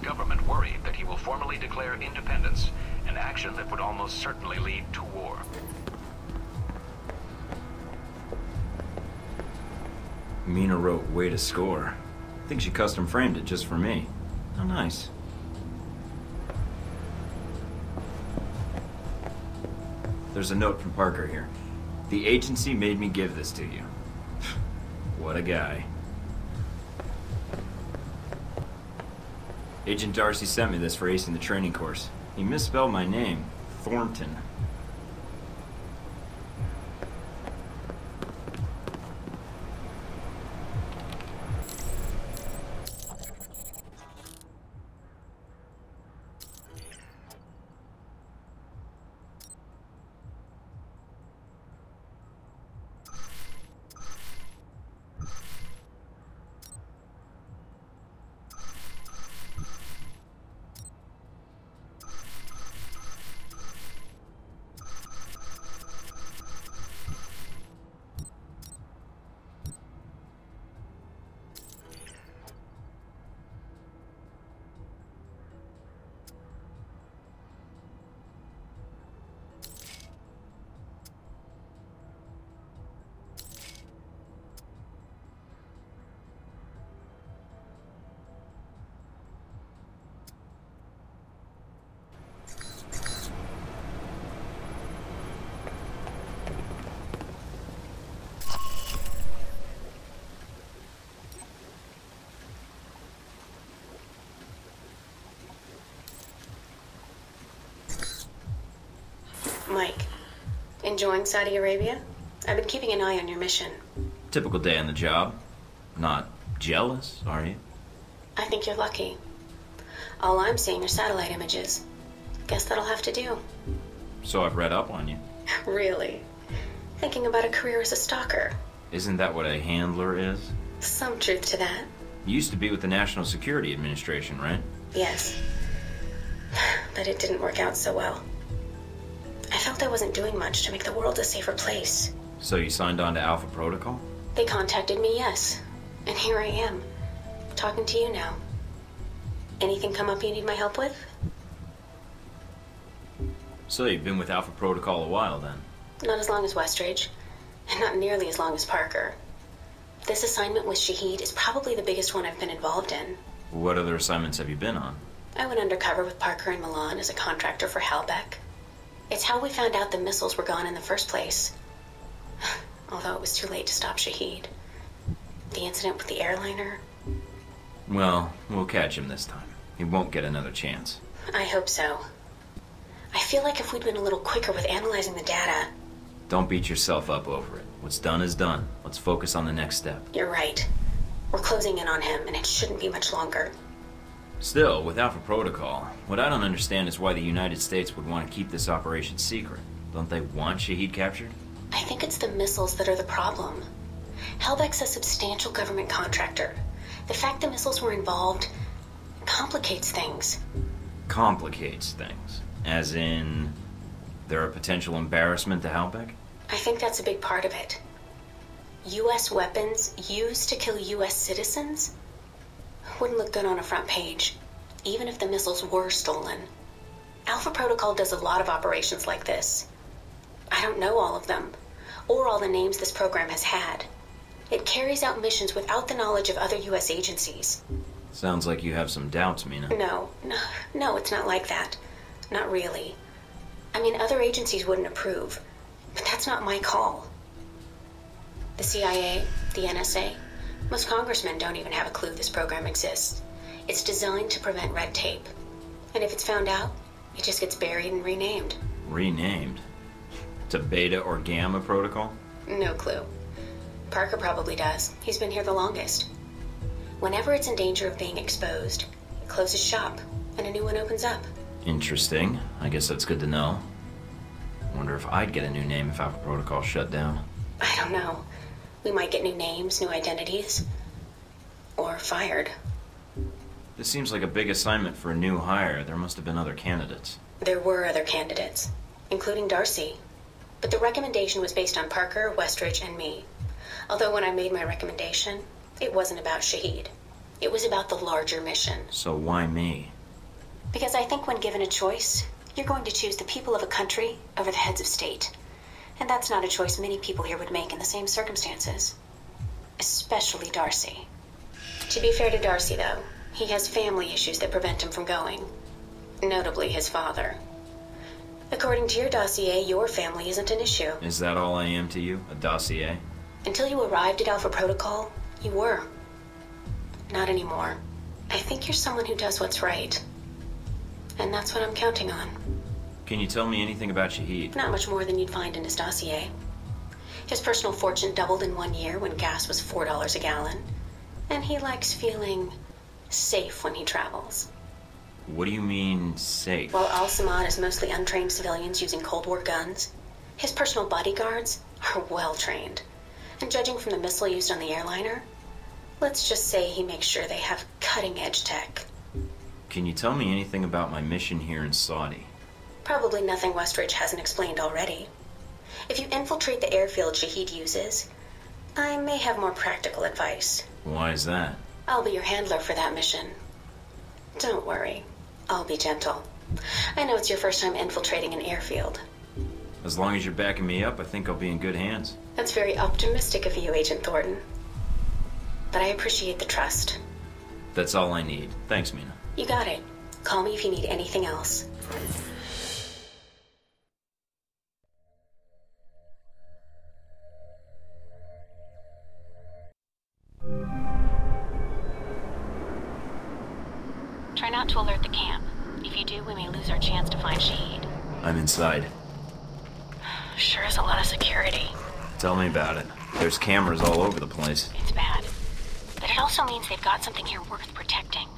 government worried that he will formally declare independence, an action that would almost certainly lead to war. Mina wrote, "Way to score." I think she custom framed it just for me. How nice. There's a note from Parker here. "The agency made me give this to you." What a guy. Agent Darcy sent me this for acing the training course. He misspelled my name, Thornton. Mike, enjoying Saudi Arabia? I've been keeping an eye on your mission. Typical day on the job. Not jealous, are you? I think you're lucky. All I'm seeing are satellite images. Guess that'll have to do. So I've read up on you. Really? Thinking about a career as a stalker? Isn't that what a handler is? Some truth to that. You used to be with the National Security Administration, right? Yes. But it didn't work out so well. I felt I wasn't doing much to make the world a safer place. So you signed on to Alpha Protocol? They contacted me, yes. And here I am, talking to you now. Anything come up you need my help with? So you've been with Alpha Protocol a while, then? Not as long as Westridge, and not nearly as long as Parker. This assignment with Shahid is probably the biggest one I've been involved in. What other assignments have you been on? I went undercover with Parker in Milan as a contractor for Halbeck. It's how we found out the missiles were gone in the first place. Although it was too late to stop Shahid. The incident with the airliner. Well, we'll catch him this time. He won't get another chance. I hope so. I feel like if we'd been a little quicker with analyzing the data... Don't beat yourself up over it. What's done is done. Let's focus on the next step. You're right. We're closing in on him, and it shouldn't be much longer. Still, with Alpha Protocol, what I don't understand is why the United States would want to keep this operation secret. Don't they want Shahid captured? I think it's the missiles that are the problem. Halbeck's a substantial government contractor. The fact the missiles were involved complicates things. Complicates things? As in, they're a potential embarrassment to Halbeck? I think that's a big part of it. U.S. weapons used to kill U.S. citizens wouldn't look good on a front page, even if the missiles were stolen. Alpha Protocol does a lot of operations like this. I don't know all of them, or all the names this program has had. It carries out missions without the knowledge of other U.S. agencies. Sounds like you have some doubts, Mina. No, it's not like that. Not really. I mean, other agencies wouldn't approve, but that's not my call. The CIA, the NSA, most congressmen don't even have a clue this program exists. It's designed to prevent red tape. And if it's found out, it just gets buried and renamed. Renamed? To Beta or Gamma Protocol? No clue. Parker probably does. He's been here the longest. Whenever it's in danger of being exposed, it closes shop, and a new one opens up. Interesting. I guess that's good to know. Wonder if I'd get a new name if Alpha Protocol shut down. I don't know. We might get new names, new identities. Or fired. This seems like a big assignment for a new hire. There must have been other candidates. There were other candidates, including Darcy. But the recommendation was based on Parker, Westridge, and me. Although when I made my recommendation, it wasn't about Shahid. It was about the larger mission. So why me? Because I think when given a choice, you're going to choose the people of a country over the heads of state. And that's not a choice many people here would make in the same circumstances. Especially Darcy. To be fair to Darcy, though, he has family issues that prevent him from going. Notably his father. According to your dossier, your family isn't an issue. Is that all I am to you? A dossier? Until you arrived at Alpha Protocol, you were. Not anymore. I think you're someone who does what's right. And that's what I'm counting on. Can you tell me anything about Shahid? Not much more than you'd find in his dossier. His personal fortune doubled in 1 year when gas was $4 a gallon. And he likes feeling safe when he travels. What do you mean, safe? While Al-Samad is mostly untrained civilians using Cold War guns, his personal bodyguards are well trained. And judging from the missile used on the airliner, let's just say he makes sure they have cutting-edge tech. Can you tell me anything about my mission here in Saudi? Probably nothing Westridge hasn't explained already. If you infiltrate the airfield Shahid uses, I may have more practical advice. Why is that? I'll be your handler for that mission. Don't worry, I'll be gentle. I know it's your first time infiltrating an airfield. As long as you're backing me up, I think I'll be in good hands. That's very optimistic of you, Agent Thornton. But I appreciate the trust. That's all I need. Thanks, Mina. You got it. Call me if you need anything else. Try not to alert the camp. If you do, we may lose our chance to find Shahid. I'm inside. Sure is a lot of security. Tell me about it. There's cameras all over the place. It's bad. But it also means they've got something here worth protecting.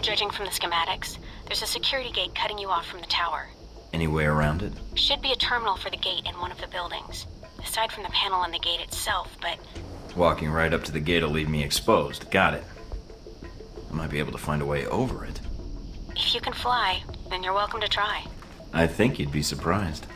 Judging from the schematics, there's a security gate cutting you off from the tower. Any way around it? Should be a terminal for the gate in one of the buildings. Aside from the panel on the gate itself, but... Walking right up to the gate will leave me exposed. Got it. I might be able to find a way over it. If you can fly, then you're welcome to try. I think you'd be surprised.